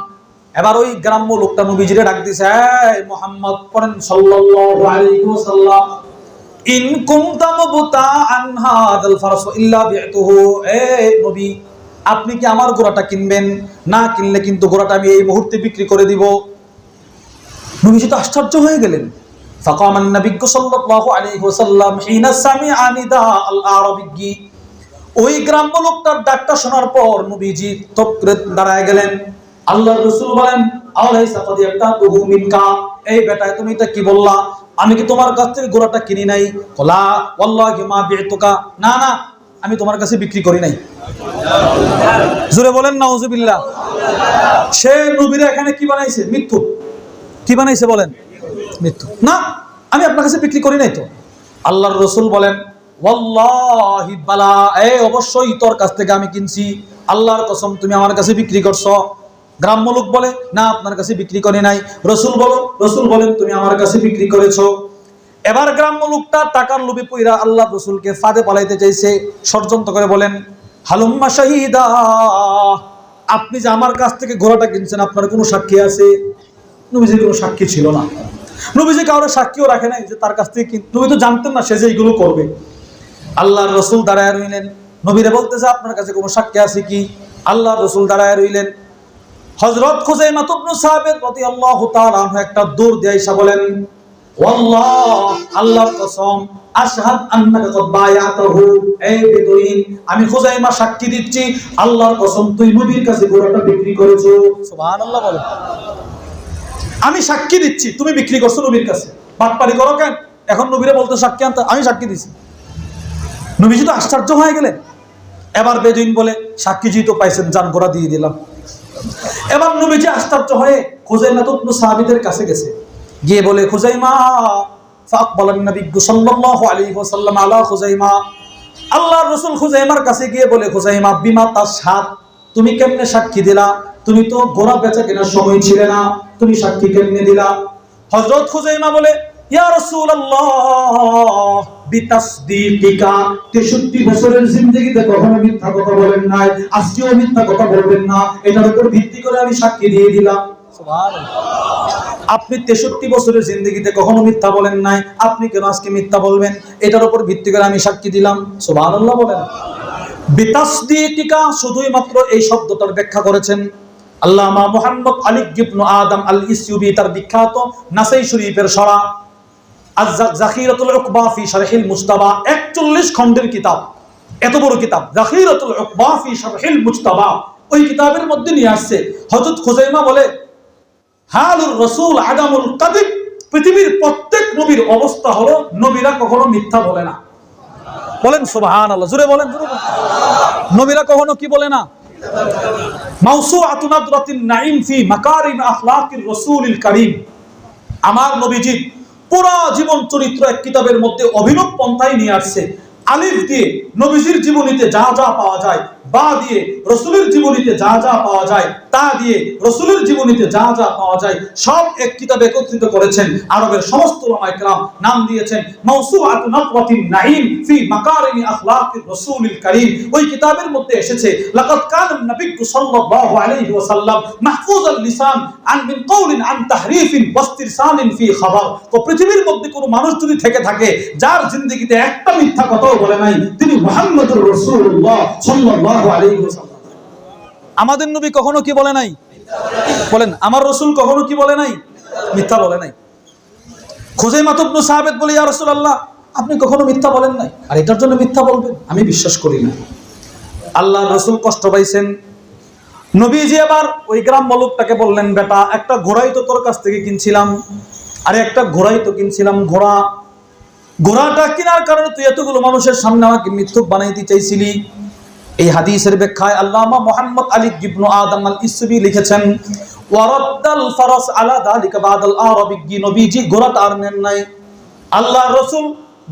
এবার ওই গ্রাম্য লোকটা নবীজিরে ডাক দিছে, এই মুহাম্মদ পড়েন সাল্লাল্লাহু আলাইহি ওয়াসাল্লাম, ইন কুনতা মুবতাআন হাদাল ফারাস ইল্লা বি'তুহু। এই নবী আপনি কি আমার ঘোড়াটা কিনবেন? না কিনলে কিন্তু ঘোড়াটা আমি এই মুহূর্তে বিক্রি করে দিব। নবীজি তো আশ্চর্য হয়ে গেলেন। ফাকামান নবী সাল্লাল্লাহু আলাইহি ওয়াসাল্লাম হিনা সামিআ নিদা আল আরাবিয়্যি। ওই গ্রাম্য লোকটার ডাকটা শোনার পর নবীজি তৎক্ষণাৎ দাঁড়ায় গেলেন। আল্লাহর রাসূল বলেন, আলাইসা কাদ ইয়াতাতুহু মিনকা। এই বেটা তুমি এটা কি বললা? আমি কি তোমার কাছ থেকে ঘোড়াটা কিনি নাই? কলা ওয়াল্লাহি মা বি'তুকা। না না, আমি তোমার কাছে বিক্রি করি নাই। জোরে বলেন নাউজুবিল্লাহ। সে নবীরা এখানে কি বানাইছে? মৃত্যু। কি বানাইছে বলেন? মৃত্যু। না, আমি আপনার কাছে বিক্রি করি নাই তো। আল্লাহর রাসূল বলেন, ওয়াল্লাহি বালা, অবশ্যই তোর কাছ থেকে আমি কিনছি, আল্লাহর কসম তুমি আমার কাছে বিক্রি করছো। গ্রাম্য লোক বলে, না আপনার কাছে বিক্রি করে নাই। রসুল বলেন তুমি আমার কাছে বিক্রি করেছো। এবার গ্রাম্য লোকটা টাকার লোভে পইরা আল্লাহ রসুলকে ফাঁদে পালাইতে চাইছে, ষড়যন্ত্র করে বলেন, হালুম্মা শাহিদা, আপনি যে আমার কাছ থেকে ঘোড়াটা কিনছেন আপনার কোনো সাক্ষী আছে? নবীজির কোনো সাক্ষী ছিল না। নবীজি কারোর সাক্ষীও রাখে নাই যে তার কাছ থেকে নবী তো জানতেন না সে যে এইগুলো করবে। আল্লাহর রসুল দাঁড়ায় রইলেন, নবীরে বলতেছে আপনার কাছে কোনো সাক্ষী আছে কি? আল্লাহর রসুল দাঁড়ায় রইলেন। হযরত খুযাইমা ইবনে সাবিত রাদিয়াল্লাহু তাআলা আনহু একটা দৌড় দিয়ে এসে বলেন, ওয়াল্লাহ, আল্লাহর কসম, আশহাদ আন্নাকা কদ বায়াতাহু, এই বেদুইন, আমি খুযাইমা সাক্ষী দিচ্ছি আল্লাহর কসম তুই নবীর কাছে ঘোড়াটা বিক্রি করেছো। সুবহানাল্লাহ বলে, আমি সাক্ষী দিচ্ছি তুমি বিক্রি করছো নবীর কাছে। বাটপারি করো কেন? এখন নবীরে বলতে সাক্ষী আনতে, আমি সাক্ষী দিছি। নবীজি তো আশ্চর্য হয়ে গেলেন। এবার বেদুইন বলে, সাক্ষী যেহেতু পাইছেন যান ঘোড়া দিয়ে দিলাম। এবার নবীজি আশ্চর্য হয়ে খুযাইমা ইবনে সাবিতের কাছে গেছে, গিয়ে বলে, খুযাইমা, ফাকবালান নবী সাল্লাল্লাহু আলাইহি ওয়াসাল্লাম আলা খুযাইমা, আল্লাহর রাসূল খুযাইমার কাছে গিয়ে বলে, খুযাইমা বিমা তাশহাদ, তুমি কেমনে সাক্ষী দিলা? তুমি তো ঘোড়া বেচা কেনার সময় ছিলে না, তুমি সাক্ষী কেমনে দিলা? হযরত খুযাইমা বলে, ইয়া রাসূলুল্লাহ, বিতাসদীকিকা, 63 বছরের জিন্দেগিতে কখনো মিথ্যা কথা বলেন নাই, আজকেও মিথ্যা কথা বলবেন না, এটার উপর ভিত্তি করে আমি সাক্ষী দিয়ে দিলাম। সুবহানাল্লাহ, আপনি 63 বছরের জিন্দেগিতে কখনো মিথ্যা বলেন নাই, আপনি কেন আজকে মিথ্যা বলবেন? এটার উপর ভিত্তি করে আমি সাক্ষী দিলাম। সুবহানাল্লাহ বলেন। বিতাসদীকিকা, শুধুই মাত্র এই শব্দটার ব্যাখ্যা করেছেন আল্লামা মুহাম্মদ আলী ইবনে আদম আল ইসইউবি তার বিখ্যাত নাসাই শরীফের সরা আয-যাখিরাতুল উকবা ফি শারহিল মুজতাবা, 41 খণ্ডের কিতাব, এত বড় কিতাব যাখিরাতুল উকবা ফি শারহিল মুজতাবা, ওই কিতাবের মধ্যে নিয়ে আসছে হযরত খুযাইমা বলে, হালুর রাসূল আদামুল কাযিব, পৃথিবীর প্রত্যেক নবীর অবস্থা হলো নবীরা কখনো মিথ্যা বলে না। বলেন সুবহানাল্লাহ, জোরে বলেন, জোরে বলেন। নবীরা কখনো কি বলে না? মাওসুআতুন নাদরাতিন নাঈম ফি মাকারিম আখলাকির রাসূলিল কারীম, আমার নবীজি পুরো জীবন চরিত্র এক কিতাবের মধ্যে অভিনব পন্থায় নিয়ে আসছে। আলিফ দিয়ে নবীজির জীবনীতে যা যা পাওয়া যায়, বা দিয়ে রাসূলের জীবনীতে যা যা পাওয়া যায়, তা দিয়ে রাসূলের জীবনীতে যা যা পাওয়া যায় সব এক কিতাবে একত্রিত করেছেন। আরবের সমস্ত উলামায়ে কেরাম নাম দিয়েছেন মাওসুআতুন নাদরাতিন নাঈম ফি মাকারিম আখলাকির রাসূলিল কারীম। ওই কিতাবের মধ্যে এসেছে, লাকাদ কানা নবী সাল্লাল্লাহু আলাইহি ওয়াসাল্লাম মাহফুজাল লিসান আন মিন কওলিন আন তাহরিফিন ওয়াস্তিরসালিন ফি খাবার। তো পৃথিবীর মধ্যে কোনো মানুষ যদি থেকে থাকে যার জিন্দেগিতে একটা মিথ্যা কথাও বলে নাই, তিনি মুহাম্মদুর রাসূলুল্লাহ সাল্লাল্লাহু আলাইহি ওয়াসাল্লাম। আমাদের নবী কখনো কি বলে নাই? বলেন, আমার রাসূল কখনো কি বলে নাই? মিথ্যা বলে নাই। খুযাইমা ইবনে সাবিত বলে, ইয়া রাসূলুল্লাহ, আপনি কখনো মিথ্যা বলেন নাই, আর এটার জন্য মিথ্যা বলবেন? আমি বিশ্বাস করি না। আল্লাহর রাসূল কষ্ট পাইছেন। নবীজি আবার ওই গ্রাম্য লোকটাকে বললেন, বেটা, একটা ঘোড়াই তো তোর কাছ থেকে কিনছিলাম, আরে একটা ঘোড়াই তো কিনছিলাম, ঘোড়াটা কেনার কারণে তুই এতগুলো মানুষের সামনে আমাকে মিথ্যুক বানাইতে চাইছিলি। এই হাদিসের ব্যাখ্যায় আল্লামা মুহাম্মদ আলী ইবনে আদম আল ইসবি লিখেছেন, ওয়ারাদ্দাল ফারাস আলা যালিকা বাদাল আরাবি, নবীজি ঘোড়াটা আর নেন নাই। আল্লাহর রাসূল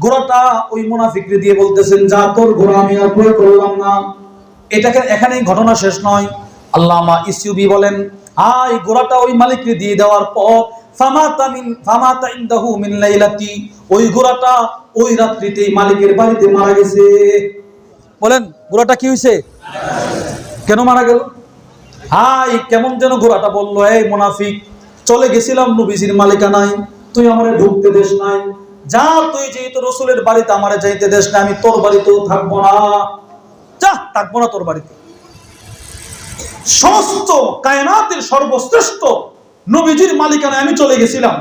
ঘোড়াটা ওই মুনাফিকরে দিয়ে বলতেছেন, যা তোর ঘোড়া আমি আর ক্রয় করলাম না। এটাকে এখানেই ঘটনা শেষ নয়। আল্লামা ইসবি বলেন, এই ঘোড়াটা ওই মালিককে দিয়ে দেওয়ার পর ফামাতা ইনদাহু মিন লাইলাতি, ওই ঘোড়াটা ওই রাত্রিতেই মালিকের বাড়িতে মারা গেছে। বলেন, ঘোড়াটা কি হইছে? কেন মারা গেল? কেমন যেন ঘোড়াটা বলল, এই মুনাফিক, চলে গেছিলাম নবীজির মালিকানায়, তুই আমারে ঢুকতে দেশ নাই, যা, তুই যেহেতু রাসূলের বাড়িতে আমারে যাইতে দেশ না, আমি তোর বাড়িতেও থাকবো না, যা, থাকবো না তোর বাড়িতে। সমস্ত কায়নাতের সর্বশ্রেষ্ঠ নবীজির মালিকানায় আমি চলে গেছিলাম,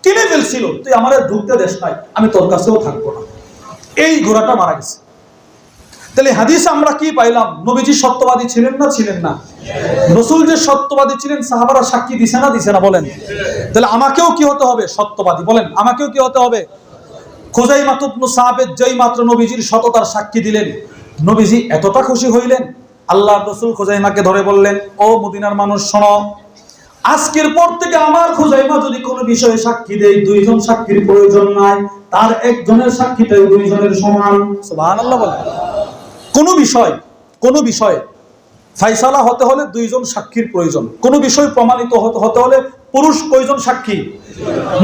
কিনে ফেলছিল, তুই আমারে ঢুকতে দেশ নাই, আমি তোর কাছেও থাকবো না। এই ঘোড়াটা মারা গেছে। তাহলে হাদিসে আমরা কি পাইলাম? নবীজি সত্যবাদী ছিলেন না ছিলেন না? রাসূল যে সত্যবাদী ছিলেন সাহাবারা সাক্ষী দিছে না দিছে না? বলেন, তাহলে আমাকেও কি হতে হবে? সত্যবাদী। বলেন, আমাকেও কি হতে হবে? খুযাইমা ইবনে সাবিত যেই মাত্র নবীজির সততার সাক্ষী দিলেন, নবীজি এতটা খুশি হইলেন, আল্লাহর রাসূল খুযাইমাকে ধরে বললেন, ও মদিনার মানুষ শোনো, আজকের পর থেকে আমার খুযাইমা যদি কোনো বিষয়ে সাক্ষী দেয়, দুইজন সাক্ষীর প্রয়োজন নাই, তার একজনের সাক্ষীটাই দুইজনের সমান। সুবহানাল্লাহ বলেন। কোনো বিষয় ফাইসালা হতে হলে দুইজন সাক্ষীর প্রয়োজন। কোনো বিষয় প্রমাণিত হতে হলে পুরুষ কয়জন সাক্ষী?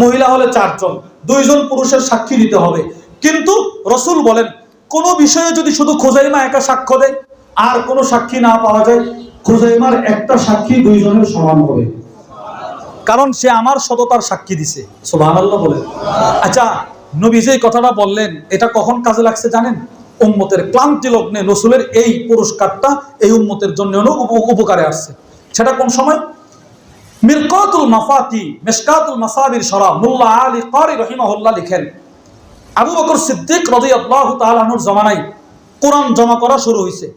মহিলা হলে 4 জন, 2 জন পুরুষের সাক্ষী দিতে হবে। কিন্তু রাসূল বলেন কোন বিষয়ে যদি শুধু খুজাইমা একা সাক্ষ্য দেয় আর কোনো সাক্ষী না পাওয়া যায়, খুজাইমার একটা সাক্ষী 2 জনের সমান হবে, কারণ সে আমার সততার সাক্ষী দিছে। সুবহানাল্লাহ বলেন। আচ্ছা, নবী যে কথাটা বললেন এটা কখন কাজে লাগছে জানেন? উম্মতের ক্লান্তি লগ্নে রাসূলের এই পুরস্কারটা এই উম্মতের জন্য উপকারে আসছে। সেটা কোন সময়? মিরকাতুল মাফাতি মিশকাতুল মাসাবির শরা মুল্লা আলী কারি রাহিমাহুল্লাহ লিখেন, আবু বকর সিদ্দিক রাদিয়াল্লাহু তাআলা আনহুর জামানায় কোরআন জমা করা শুরু হয়েছে।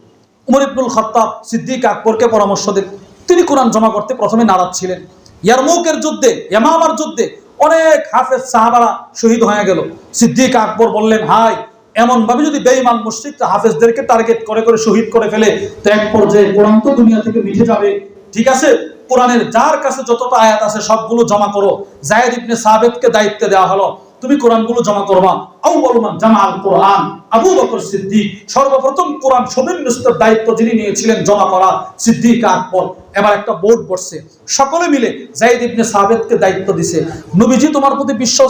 উমর ইবনুল খাত্তাব সিদ্দিক আকবরকে পরামর্শ দেন। তিনি কোরআন জমা করতে প্রথমে নারাজ ছিলেন। ইয়ারমুকের যুদ্ধে, ইয়ামামার যুদ্ধে অনেক হাফেজ সাহাবারা শহীদ হয়ে গেল। সিদ্দিক আকবর বললেন, হাই, এমন ভাবে যদি বেঈমান মুশরিকরা হাফেজদেরকে টার্গেট করে করে শহীদ করে ফেলে তো এক পর্যায়ে কোরআন তো দুনিয়া থেকে মিটে যাবে। ঠিক আছে, কোরআনের যার কাছে যতটা আয়াত আছে সবগুলো জমা করো। যায়েদ ইবনে সাবিতকে দায়িত্ব দেওয়া হলো, তুমি কোরআনগুলো জমা করবা। আউয়ালু মান জামাআল কোরআন আবু বকর সিদ্দিক। সর্বপ্রথম কোরআন সুবিন্যস্তের দায়িত্ব যিনি নিয়েছিলেন জমা করা, সিদ্দিক আকবর। এবার একটা বোর্ড বসছে, সকলে মিলে যায়েদ ইবনে সাবিতকে দায়িত্ব দিছে, নবীজি তোমার প্রতি বিশ্বাস,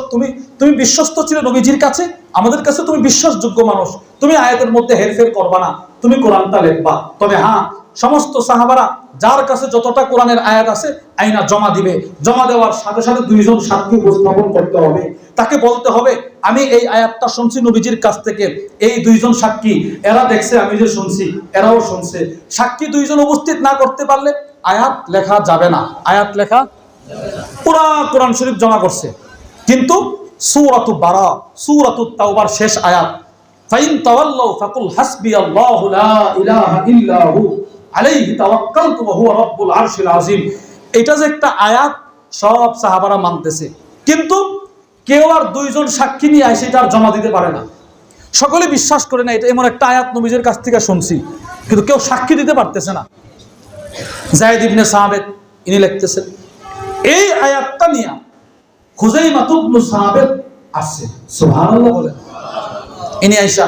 তুমি বিশ্বস্ত ছিলে নবীজির কাছে, আমাদের কাছে তুমি বিশ্বাসযোগ্য মানুষ, তুমি আয়াতের মধ্যে হেরফের করবা না, তুমি কোরআনটা লিখবা। তবে হ্যাঁ, সমস্ত সাহাবারা যার কাছে যতটা কোরআনের আয়াত আছে আইনা জমা দিবে। জমা দেওয়ার সাথে সাথে 2 জন সাক্ষী উপস্থাপন করতে হবে। তাকে বলতে হবে, আমি এই আয়াতটা শুনছি নবীজির কাছ থেকে, এই 2 জন সাক্ষী, এরা দেখছে আমি যে শুনছি, এরাও শুনছে। সাক্ষী 2 জন উপস্থিত না করতে পারলে আয়াত লেখা যাবে না। আয়াত লেখা, পুরা কোরআন শরীফ জমা করছে, কিন্তু সূরাতুল বারা, সূরাতুত তাওবার শেষ আয়াত, ফাইন তাওয়াল্লাউ ফাকুল হাসবিয়াল্লাহু লা ইলাহা ইল্লা হু আলাইহি তাওয়াক্কালতু ওয়া হুয়া রাব্বুল আরশিল আযীম। এটা যে একটা আয়াত সব সাহাবারা মানতেছে, কিন্তু কেউ আর 2 জন সাক্ষী নিয়ে আসে এটা আর জমা দিতে পারে না। সকলে বিশ্বাস করে না এটা এমন একটা আয়াত নবীজির কাছ থেকে শুনছি, কিন্তু কেউ সাক্ষী দিতে পারতেছে না। যায়েদ ইবনে সাবিত ইনি লিখতেছেন, এই আয়াতটা নিয়ে খুজাইমা ইবনে সাবিত আসছে। সুবহানাল্লাহ বলেন। ইনি আয়েশা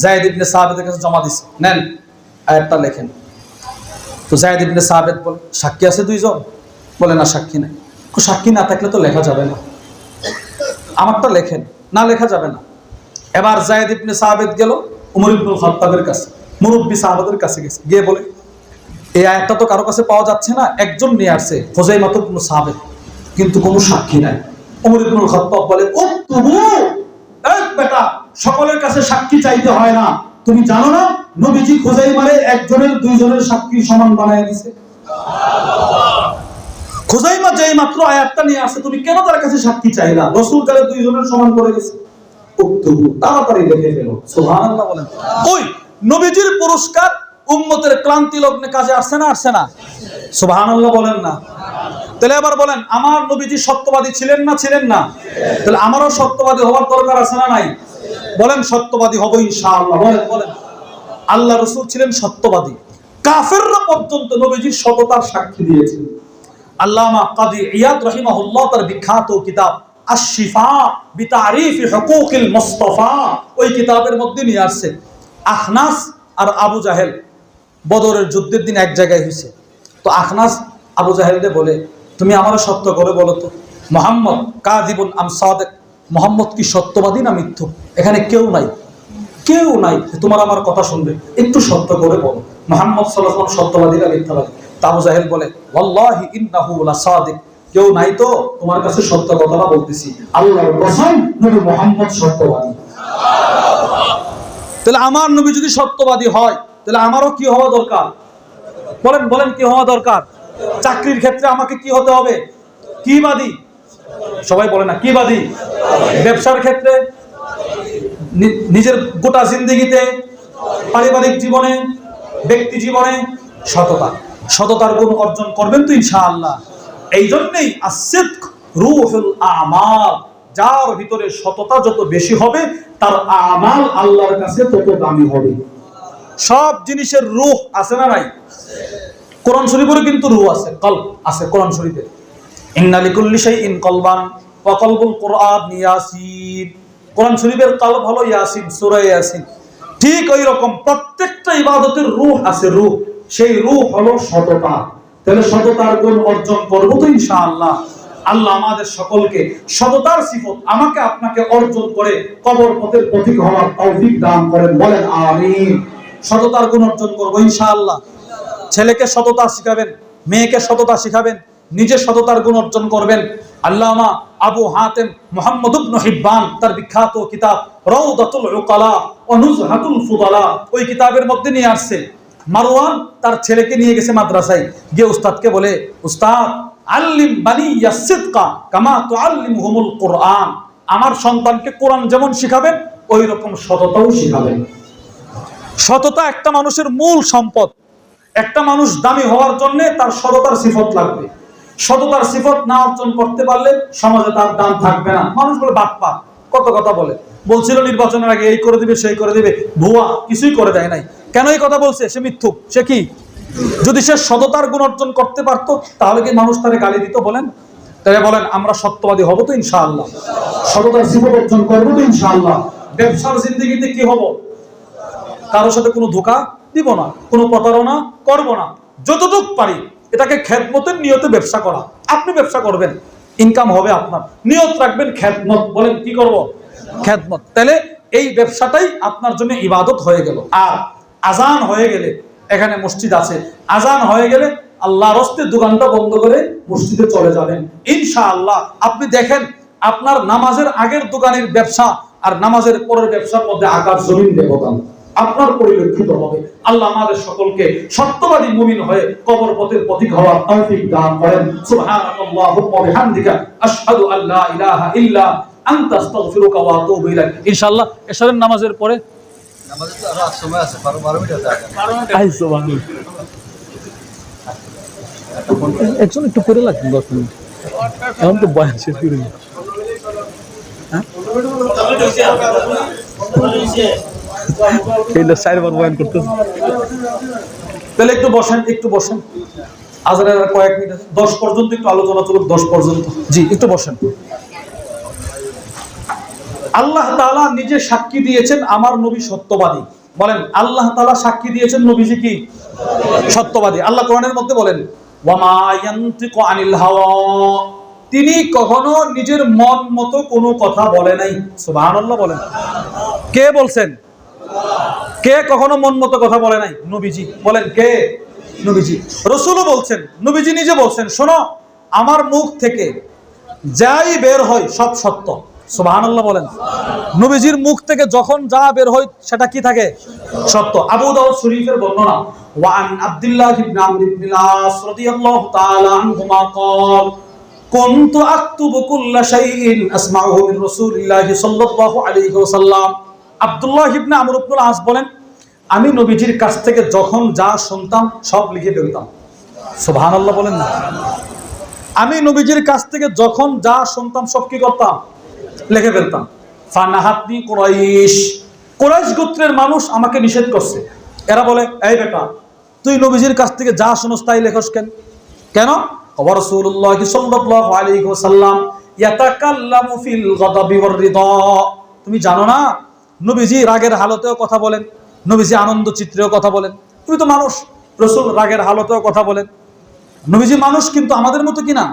যায়েদ ইবনে সাবিতের কাছে জমা দিছে, নেন আয়াতটা লেখেন। তো যায়েদ ইবনে সাবিত বলে, সাক্ষী আছে 2 জন? বলে না, সাক্ষী নাই। সাক্ষী না থাকলে তো লেখা যাবে না, আমারটা লেখেন। না, লেখা যাবে না। এবার যায়েদ ইবনে সাবিত গেল উমর ইবনুল খাত্তাবের কাছে, মুরব্বী সাহাবাদের কাছে গেছে, গিয়ে বলে, এই আয়াতটা তো কারো কাছে পাওয়া যাচ্ছে না, একজন নিয়ে আসছে খুজাইমা ইবনে সাবিত, কিন্তু কোনো সাক্ষী নাই। উমর ইবনুল খাত্তাব বলে, ও তবু এক বেটা, সকলের কাছে সাক্ষী চাইতে হয় না, তুমি জানো না নবীজি খুজাইমারে একজনের 2 জনের সাক্ষী সমান বানায় দিয়েছে। খুজাইমা যেই মাত্র আয়াতটা নিয়ে আসে, তুমি কেন তার কাছে সাক্ষী চাইলা? রাসূল কালে 2 জনের সমান করে গেছে। তবু তাড়াতাড়ি দেখে ফেলো। সুবহানাল্লাহ বলেন। ওই নবীজির পুরস্কার উম্মতের ক্লান্তি লগ্নে কাজে আসছে না, আসছে না? সুবহানাল্লাহ বলেন না? তাহলে এবার বলেন, আমার নবীজি সত্যবাদী ছিলেন না, ছিলেন না? তাহলে আমারও সত্যবাদী হওয়ার দরকার আছে না নাই? বলেন, সত্যবাদী হব ইনশাআল্লাহ। বলেন বলেন। আল্লাহ রাসূল ছিলেন সত্যবাদী, কাফেররা পর্যন্ত নবীজির সততার সাক্ষী দিয়েছেন। আল্লামা কাদি ইয়াদ রাহিমাহুল্লাহ তার বিখ্যাত কিতাব আশ-শিফা বিতারিফ হুকুকিল মুস্তাফা, ওই কিতাবের মধ্যে নিয়ে আসছে, আখনাস আর আবু জাহেল বদরের যুদ্ধের দিন এক জায়গায় হয়েছে। তো আখনাস আবু জাহেলকে বলে, তুমি আমারও সত্য করে বলো তো, মুহাম্মদ কাযিবুন আম সাদিক, মুহাম্মদ কি সত্যবাদী না মিথ্যুক? এখানে কেউ নাই, কেউ নাই তোমার আমার কথা শুনবে, একটু সত্য করে বলো, মুহাম্মদ সাল্লাল্লাহু আলাইহি ওয়াসাল্লাম সত্যবাদী না মিথ্যাবাদী? আবু জাহেল বলে, ওয়াল্লাহি ইন্নাহু লাসাদিক, কেউ নাই তো তোমার কাছে সত্য কথাটা বলতেছি, আল্লাহর কসম নবী মুহাম্মদ সত্যবাদী। তাহলে আমার নবী যদি সত্যবাদী হয় তাহলে আমারও কি হওয়া দরকার? বলেন বলেন, কি হওয়া দরকার? চাকরির ক্ষেত্রে আমাকে কি হতে হবে? কি বাদী? সবাই বলে না, কি বাদী? ব্যবসার ক্ষেত্রে, নিজের গোটা জিন্দেগিতে, পারিবারিক জীবনে, ব্যক্তি জীবনে সততা, সততার গুণ অর্জন করবেন তো ইনশাআল্লাহ। এই জন্যই as-sidq রূহুল আমাল, যার ভিতরে সততা যত বেশি হবে তার আমাল আল্লাহর কাছে তত দামি হবে। সব জিনিসের রূহ আছে না নাই? কোরআন শরীফের কিন্তু রূহ আছে, কলব আছে কোরআন শরীফে। ইন্না লিকুল্লি শাইইন কলবান ওয়া কলবুল কুরআন ইয়াসিন, কোরআন শরীফের কলব হলো ইয়াসিন, সূরা ইয়াসিন। ঠিক ওই রকম প্রত্যেকটা ইবাদতের রূহ আছে, রূহ। সেই রূহ হলো সততা। তাহলে সততার গুণ অর্জন করবো তো ইনশাআল্লাহ। আল্লাহ আমাদের সকলকে সততার সিফত আমাকে আপনাকে অর্জন করে কবর পথের পথিক হওয়ার তৌফিক দান করেন, বলেন আমিন। সততার গুণ অর্জন করবো ইনশাআল্লাহ। ছেলেকে সততা শিখাবেন, মেয়েকে সততা শিখাবেন, নিজে সততার গুণ অর্জন করবেন। আল্লামা আবু হাতেম মুহাম্মদ ইবনে হিব্বান তার বিখ্যাত কিতাব রাউদাতুল উকালা ওয়া নুজহাতুল ফুদালা, ওই কিতাবের মধ্যে নিয়ে আসছে মারওয়ান তার ছেলেকে নিয়ে গেছে মাদ্রাসায়, গিয়ে উস্তাদকে বলে, উস্তাদ আল্লিম বানিয়া সিদকা কামা তুআল্লিমুহুমুল কুরআন, আমার সন্তানকে কোরআন যেমন শিখাবেন ওই রকম সততাও শিখাবেন। সততা একটা মানুষের মূল সম্পদ। একটা মানুষ দামি হওয়ার জন্য তার সততার সিফত লাগবে। সততার সিফত না অর্জন করতে পারলে সমাজে তার দাম থাকবে না। মানুষ বলে বাপ্পা, কত কথা বলে, বলছিল নির্বাচনের আগে এই করে দিবে সেই করে দিবে, ভুয়া কিছুই করে দেয় নাই। কেন এই কথা বলছে? সে মিথ্যুক। সে কি? যদি সে সততার গুণ অর্জন করতে পারতো তাহলে কি মানুষ তারে গালি দিত? বলেন। তাই বলেন আমরা সত্যবাদী হব তো ইনশাআল্লাহ, সততার সিফত অর্জন করবো তো ইনশাআল্লাহ। ব্যবসার জিন্দেগিতে কি হব? কারোর সাথে কোনো ধোঁকা দিব না, কোনো প্রতারণা করব না। যতটুক পারি এটাকে খেদমতের নিয়তে ব্যবসা করা। আপনি ব্যবসা করবেন, ইনকাম হবে আপনার, নিয়ত রাখবেন খেদমত। বলেন কি করব? খেদমত। তাহলে এই ব্যবসাটাই আপনার জন্য ইবাদত হয়ে গেল। আর আজান হয়ে গেলে, এখানে মসজিদ আছে, আজান হয়ে গেলে আল্লাহর রাস্তায় দোকানটা বন্ধ করে মসজিদে চলে যাবেন ইনশাআল্লাহ। আপনি দেখেন আপনার নামাজের আগের দোকানের ব্যবসা আর নামাজের পরের ব্যবসার মধ্যে আকাশ জমিন ব্যবধান আপনার পরিলক্ষিত হবে। আল্লাহ আমাদের সকলকে সত্যবাদী মুমিন হয়ে কবর পথের পথিক হওয়ার তৌফিক দান করেন। সুবহানাল্লাহুম্মা ওয়া বিহামদিকা আশহাদু আল্লা ইলাহা ইল্লা আনতা আস্তাগফিরুকা ওয়া আতুবু ইলাইক। ইনশাআল্লাহ এশারের নামাজের পরে নামাজে তো আরো সময় আছে, 12 মিনিট আছে। একজন একটু করে লাগবে 10 মিনিট, এখন তো বয়ান শেষ করে নি। তাহলে একটু বসেন, একটু বসেন। আজানের আর কয়েক মিনিট, 10 পর্যন্ত একটু আলোচনা চলুক, 10 পর্যন্ত। জি একটু বসেন। আল্লাহ তাআলা নিজে সাক্ষী দিয়েছেন আমার নবী সত্যবাদী। বলেন আল্লাহ তাআলা সাক্ষী দিয়েছেন নবীজি কি? সত্যবাদী। আল্লাহ কোরআনের মধ্যে বলেন ওয়ামা ইয়ানতিকু আনিল হাওয়া, তিনি কখনো নিজের মন মতো কোনো কথা বলে নাই। সুবহানাল্লাহ বলেন। কে বলছেন? কে কখনো মন মতো কথা বলে নাই? নবীজি। বলেন কে? নবীজি। রাসূলও বলছেন, নবীজি নিজে বলছেন, শোনো আমার মুখ থেকে যাই বের হয় সব সত্য। সুবহানাল্লাহ বলেন। নবীজির মুখ থেকে যখন যা বের হয় সেটা কি থাকে? সত্য। আবু দাউদ শরীফের বর্ণনা, ওয়া আন আব্দুল্লাহ ইবনে আমর ইবনে আস রাদিয়াল্লাহু তাআলা আনহুমা قال كنت اكتب كل شيء اسمعه من رسول الله صلى الله عليه وسلم। আব্দুল্লাহ ইবনে আমর ইবনে আস বলেন, আমি নবীজির কাছ থেকে যখন যা শুনতাম সব লিখে ফেলতাম। সুবহানাল্লাহ বলেন না। আমি নবীজির কাছ থেকে যখন যা শুনতাম সব কি করতাম? লিখে ফেলতাম। ফানাহাতনি কুরাইশ, কুরাইশ গোত্রের মানুষ আমাকে নিষেধ করছে। এরা বলে, এই বেটা তুই নবীজির কাছ থেকে যা শুনস তাই লেখস কেন? কেন? রাসূলুল্লাহ সাল্লাল্লাহু আলাইহি ওয়াসাল্লাম ইয়াতাকাল্লামু ফিল গাদাবি ওয়ার রিদা, তুমি জানো না নবীজি রাগের হালতেও কথা বলেন, নবীজি আনন্দ চিত্রেও কথা বলেন। তুমি তো মানুষ, রাসূল রাগের হালতেও কথা বলেন। নবীজি মানুষ, কিন্তু আমাদের মতো কি না?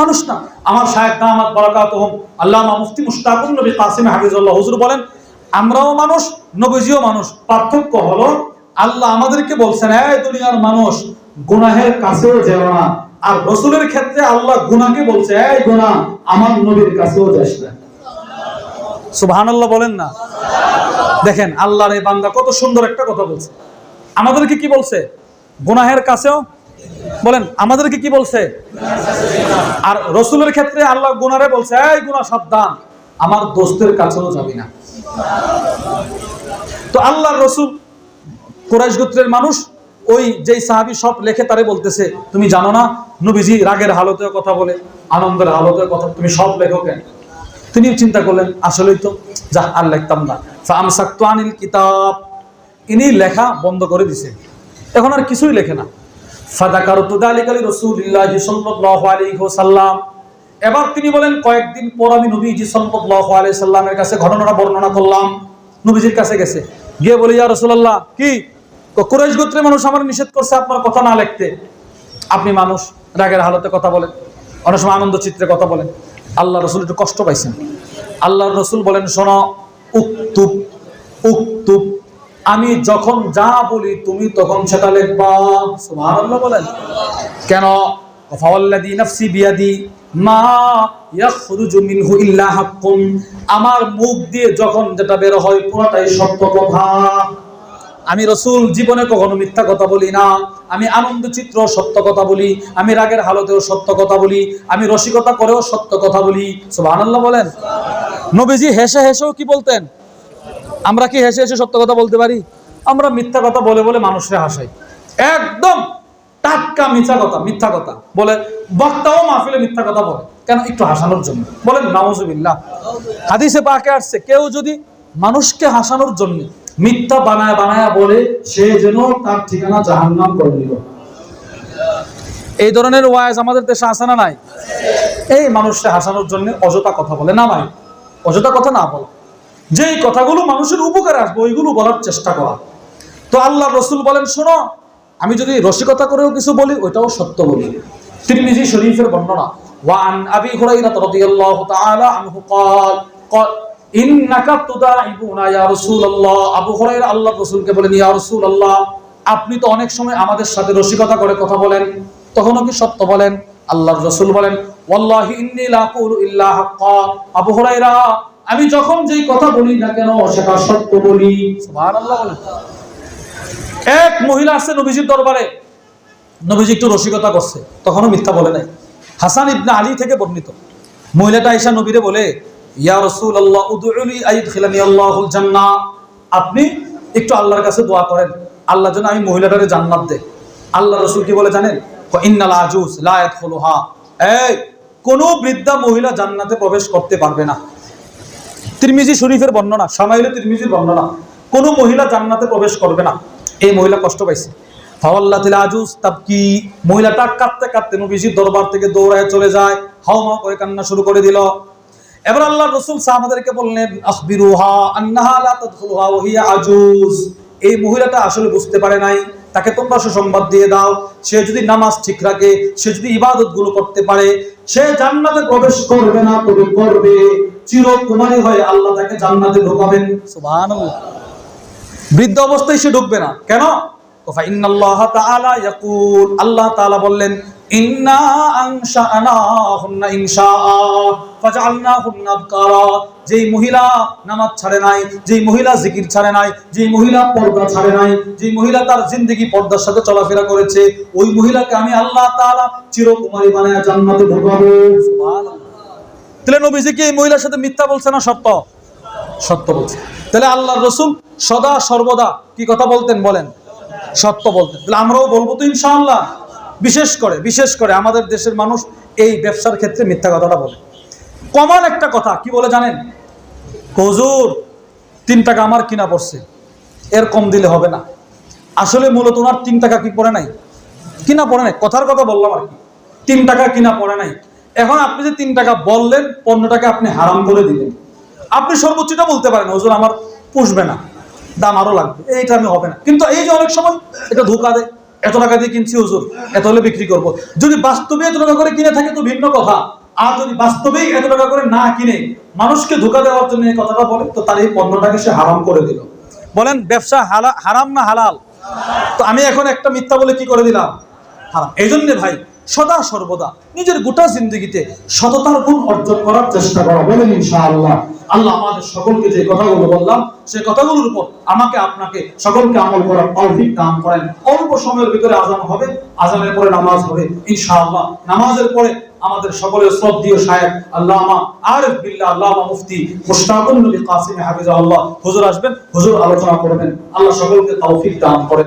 মানুষ না। আমার শায়েখ দামাত বারাকাতুহুম আল্লামা মুফতি মুশতাকুন নবী কাসিম হাফিজাল্লাহ হুজুর বলেন, আমরাও মানুষ, নবীজিও মানুষ। পার্থক্য হলো আল্লাহ আমাদেরকে বলছেন, এই দুনিয়ার মানুষ গুনাহের কাছেও যেও না, আর রাসূলের ক্ষেত্রে আল্লাহ গুনাহকে বলছে, এই গুনাহ আমার নবীর কাছেও যাস না। সুবহানাল্লাহ বলেন না। দেখেন আল্লাহর এই বান্দা কত সুন্দর একটা কথা বলছে। আমাদেরকে কি বলছে? গুনাহের কাছেও। বলেন আমাদেরকে কি বলছে? আর রাসূলের ক্ষেত্রে আল্লাহ গুনাহরে বলছে, এই গুনাহ সাবধান, আমার দোস্তের কাছেও যাবি না। তো আল্লাহর রাসূল কুরাইশ গোত্রের মানুষ, ওই যেই সাহাবী সব লেখে তারে বলতেছে, তুমি জানো না নবীজি রাগের হালতেও কথা বলে, আনন্দের হালতেও কথা, তুমি সব লেখো কেন? তিনি চিন্তা করলেন আসলেই তো, যা আর লিখতাম না। ফামসাকতু আনিল কিতাব, ইনি লেখা বন্ধ করে দিছে, এখন আর কিছুই লেখে না। ফাযাকারতু যালিকা লিরাসূলিল্লাহ সাল্লাল্লাহু আলাইহি ওয়াসাল্লাম, এবার তিনি বলেন কয়েকদিন পর আমি নবীজি সাল্লাল্লাহু আলাইহি সাল্লামের কাছে ঘটনাটা বর্ণনা করলাম। নবীজির কাছে গেছে, গিয়ে বলি, ইয়া রাসূলুল্লাহ, কি কুরাইশ গোত্রের মানুষ আমার নিষেধ করছে আপনার কথা না লিখতে। আপনি মানুষ, রাগের হালতে কথা বলেন, অনেক সময় আনন্দ চিত্রে কথা বলেন। আল্লাহ রসুল একটু কষ্ট পাইছেন। আল্লাহ রসুল বলেন, শোনো, উক্তুব উক্তুব, আমি যখন যা বলি তুমি তখন সেটা লিখবা। সুবহানাল্লাহ বলেন। কেন? ফাওয়াল্লাযী নাফসি বিয়াদি মা ইয়াখরুজু মিনহু ইল্লা হাক্কুন, আমার মুখ দিয়ে যখন যেটা বের হয় পুরোটাই সত্য কথা। আমি রাসূল জীবনে কখনো মিথ্যা কথা বলি না। আমি আনন্দ চিত্র সত্য কথা বলি, আমি রাগের হালতেও সত্য কথা বলি, আমি রসিকতা করেও সত্য কথা বলি। সুবহানাল্লাহ বলেন। নবীজি হেসে হেসেও কি বলতেন? আমরা কি হেসে হেসে সত্য কথা বলতে পারি? আমরা মিথ্যা কথা বলে বলে মানুষকে হাসাই। একদম টাটকা মিথ্যা কথা বলে বক্তাও মাহফিলে মিথ্যা কথা বলে। কেন? একটু হাসানোর জন্য। বলেন নাউজুবিল্লাহ। হাদিসে পাকে আসছে, কেউ যদি মানুষকে হাসানোর জন্য মিথ্যা বানায় বানায় বলে, সে যেন তার ঠিকানা জাহান্নাম করে দিল। এই ধরনের ওয়াজ আমাদের দেশে আসে না নাই? এই মানুষকে হাসানোর জন্য অযথা কথা বলে না ভাই, অযথা কথা না বলা, যেই কথাগুলো মানুষের উপকারে আসবে ওইগুলো বলার চেষ্টা করা। তো আল্লাহ রসুল বলেন, শোনো, আমি যদি রসিকতা করেও কিছু বলি ওইটাও সত্য বলি। তিরমিজি শরীফের বর্ণনা, ওয়ান আবি হুরায়রা রাদিয়াল্লাহু তাআলা আনহু قال ইন্নাকা তুদাইবুনা ইয়া রাসূলুল্লাহ। আবু হুরায়রা আল্লাহর রাসূলকে বলেন, ইয়া রাসূলুল্লাহ, আপনি তো অনেক সময় আমাদের সাথে রসিকতা করে কথা বলেন, তখনও কি সত্য বলেন? আল্লাহর রাসূল বলেন, ওয়াল্লাহি ইন্নী লা আকুলু ইল্লা হাক্কা। আবু হুরায়রা, আমি যখন যেই কথা বলি না কেন সেটা সত্য বলি। সুবহানাল্লাহ বলেন। এক মহিলা আসছে নবীজির দরবারে, নবীজি একটু রসিকতা করছে, তখনও মিথ্যা বলে নাই। হাসান ইবনে আলী থেকে বর্ণিত। মহিলাটা আয়েশা নবীরে বলে, ইয়া রাসূলুল্লাহ উদউনি আইদখিলানি আল্লাহুল জান্নাহ, আপনি একটু আল্লাহর কাছে দোয়া করেন, আল্লাহ যেন আমি মহিলাটারে জান্নাত দেয়। আল্লাহ রাসূল কি বলে জানেন? ইন্নাল আজুজ লা ইয়াদখুলুহা, এই কোন বৃদ্ধা মহিলা জান্নাতে প্রবেশ করতে পারবে না। তিরমিজি শরীফের বর্ণনা, শামাইলে তিরমিজির বর্ণনা, কোন মহিলা জান্নাতে প্রবেশ করবে না। এই মহিলা কষ্ট পাইছে। ফাওয়াল্লাতিল আজুজ তাবকি, মহিলাটা কাঁদতে কাঁদতে নবীজির দরবার থেকে দৌড়ায় চলে যায়, হাওমা করে কান্না শুরু করে দিল। এবার আল্লাহর রাসূল সাহাবাদেরকে বললেন, আখবিরুহা আন্নাহা লা তাদখুলুহা ওয়া হিয়া আজুজ, এই মহিলাটা আসলে বুঝতে পারে নাই, তাকে তোমরা সুসংবাদ দিয়ে দাও, সে যদি নামাজ ঠিক রাখে, সে যদি ইবাদতগুলো করতে পারে, সে জান্নাতে প্রবেশ করবে না, তবে করবে চিরকুমারী হয়ে আল্লাহ তাকে জান্নাতে ঢোকাবেন। সুবহানাল্লাহ। বৃদ্ধ অবস্থায় সে ঢুকবে না। কেন? ফাইন্নাল্লাহ তাআলা ইয়াকুল, আল্লাহ তাআলা বললেন, ইন্না আনশাআনাহুন্না ইনশাআ ফাজআলনাহুন্না আবকারা, যেই মহিলা নামাজ ছাড়ে নাই, যেই মহিলা জিকির ছাড়ে নাই, যেই মহিলা পর্দা ছাড়ে নাই, যেই মহিলা তার জিন্দেগি পর্দার সাথে চলাফেরা করেছে, ওই মহিলাকে আমি আল্লাহ তাআলা চিরকুমারী বানায়া জান্নাতে ঢোকাবো। সুবহানাল্লাহ। তাহলে নবীজি কি এই মহিলার সাথে মিথ্যা বলছে না সত্য? সত্য বলছে। তাহলে আল্লাহর রাসূল সদা সর্বদা কি কথা বলতেন? বলেন, সত্য বলতেন। তাহলে আমরাও বলবো তো ইনশাআল্লাহ। বিশেষ করে আমাদের দেশের মানুষ এই ব্যবসার ক্ষেত্রে মিথ্যা কথাটা বলে। কমন একটা কথা কি বলে জানেন? হুজুর 3 টাকা আমার কিনা পড়ছে, এর কম দিলে হবে না। আসলে মূলত ওনার 3 টাকা কি পড়ে নাই, কিনা পড়ে নাই, কথার কথা বললাম আর কি, 3 টাকা কিনা পড়ে নাই। এখন আপনি যে 3 টাকা বললেন, 15 টাকা আপনি হারাম করে দিলেন। আপনি সর্বোচ্চটা বলতে পারেন, হুজুর আমার পুষবে না, দাম আরো লাগবে, এইটা আমি হবে না। কিন্তু এই যে অনেক সময় এটা ধোঁকা দেয়, এত টাকা দিয়ে কিনছি হুজুর, এত হলে বিক্রি করবো। যদি বাস্তবে এত টাকা করে কিনে থাকে তো ভিন্ন কথা, আর যদি বাস্তবেই এত টাকা করে না কিনে মানুষকে ধোঁকা দেওয়ার জন্য এই কথাটা বলে, তো তার এই পণ্যটাকে সে হারাম করে দিল। বলেন ব্যবসা হারাম না হালাল? তো আমি এখন একটা মিথ্যা বলে কি করে দিলাম? হারাম। এই জন্য ভাই সদা সর্বদা নিজের গোটা জিন্দগিতে সততার গুণ অর্জন করার চেষ্টা করা। বলেন ইনশাআল্লাহ। আল্লাহ আমাদের সকলকে যে কথাগুলো বললাম সেই কথাগুলোর উপর আমাকে আপনাকে সকলকে আমল করার তৌফিক দান করেন। অল্প সময়ের ভিতরে আজান হবে, আজানের পরে নামাজ হবে ইনশাআল্লাহ। নামাজের পরে আমাদের সকলের শ্রদ্ধেয় শায়েখ আল্লামা আরিফ বিল্লাহ আল্লামা মুফতি মুশতাকুন নবী কাসিম হাফিজাহুল্লাহ হুজুর আসবেন, হুজুর আলোচনা করবেন। আল্লাহ সকলকে তৌফিক দান করেন।